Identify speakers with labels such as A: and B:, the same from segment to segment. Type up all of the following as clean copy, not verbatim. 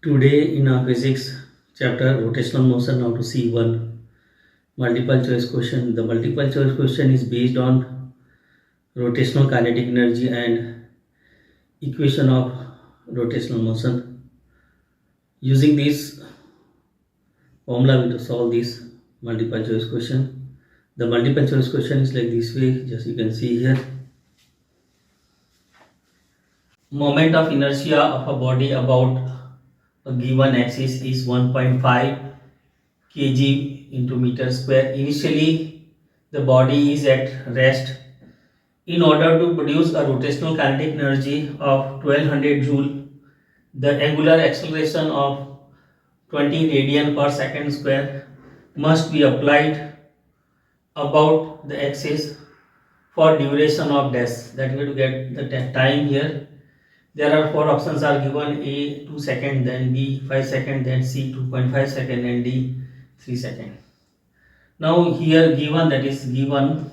A: Today in our physics chapter rotational motion, how to see one multiple choice question. The multiple choice question is based on rotational kinetic energy and equation of rotational motion. Using this formula we will solve this multiple choice question. The multiple choice question is like this way, just you can see here. Moment of inertia of a body about a given axis is 1.5 kg into meter square. Initially the body is at rest. In order to produce a rotational kinetic energy of 1200 joule, the angular acceleration of 20 radian per second square must be applied about the axis for duration of dash. That way to get the time here. There are four options are given: A 2 second, then B 5 second, then C 2.5 second, and D 3 second. Now here given, that is given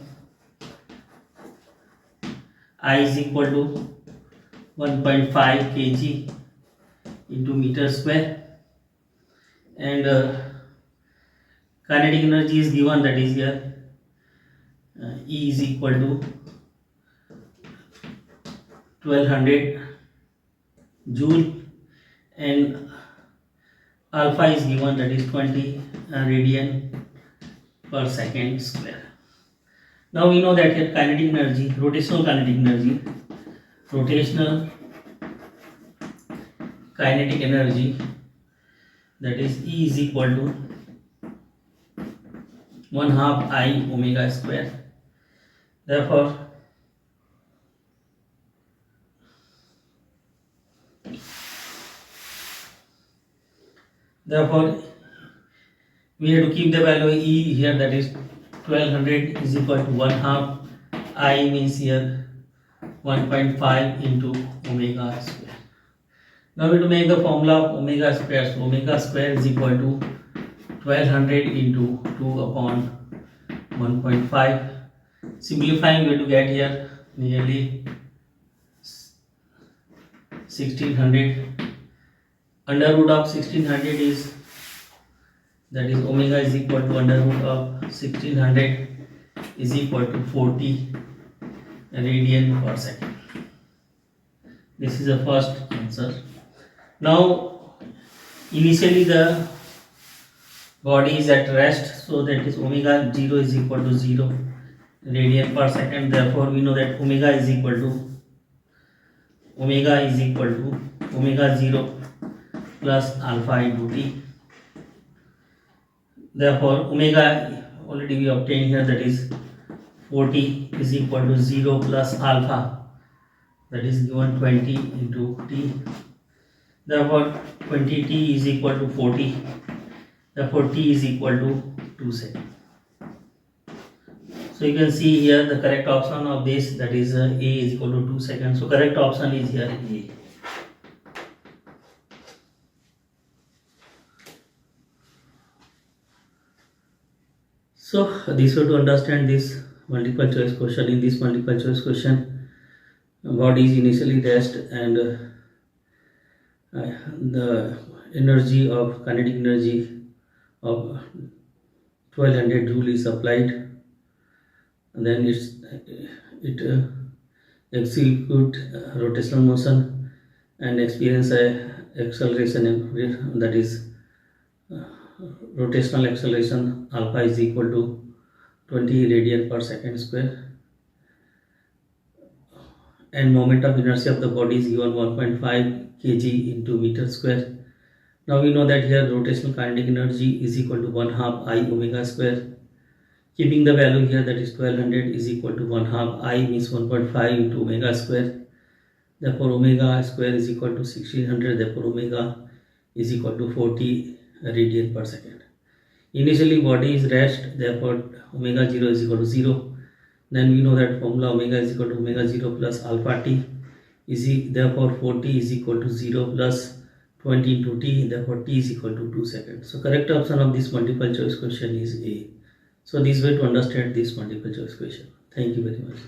A: I is equal to 1.5 kg into meter square, and kinetic energy is given, that is here E is equal to 1200 joule, and alpha is given, that is 20 radian per second square. Now we know that here kinetic energy, rotational kinetic energy, that is E is equal to 1/2 I omega square. Therefore we have to keep the value E here, that is 1200 is equal to 1/2 I, means here 1.5 into omega square. Now we have to make the formula of omega square. So omega square is equal to 1200 into 2 upon 1.5. Simplifying, we have to get here nearly 1600. Under root of 1600 is, that is omega is equal to under root of 1600 is equal to 40 radian per second. This is the first answer. Now initially the body is at rest, so that is omega 0 is equal to 0 radian per second. Therefore we know that omega is equal to omega 0 plus alpha into t. Therefore omega already we obtained here, that is 40 is equal to 0 plus alpha, that is given 20 into t. Therefore 20t is equal to 40. Therefore t is equal to 2 seconds. So you can see here the correct option of this, that is A is equal to 2 seconds. So correct option is here A. So this way to understand this multiple choice question. In this multiple choice question, body is initially rest, and the energy of kinetic energy of 1200 joule is applied, and then it execute rotational motion and experience a acceleration, that is rotational acceleration alpha is equal to 20 radian per second square, and moment of inertia of the body is given 1.5 kg into meter square. Now we know that here rotational kinetic energy is equal to 1/2 I omega square. Keeping the value here, that is 1200 is equal to 1/2 I, means 1.5 into omega square. Therefore omega square is equal to 1600. Therefore omega is equal to 40 radian per second. Initially body is rest, therefore omega 0 is equal to 0. Then we know that formula omega is equal to omega 0 plus alpha t is therefore 40 is equal to 0 plus 20 into t, therefore t is equal to 2 seconds. So correct option of this multiple choice question is A. So this way to understand this multiple choice question. Thank you very much.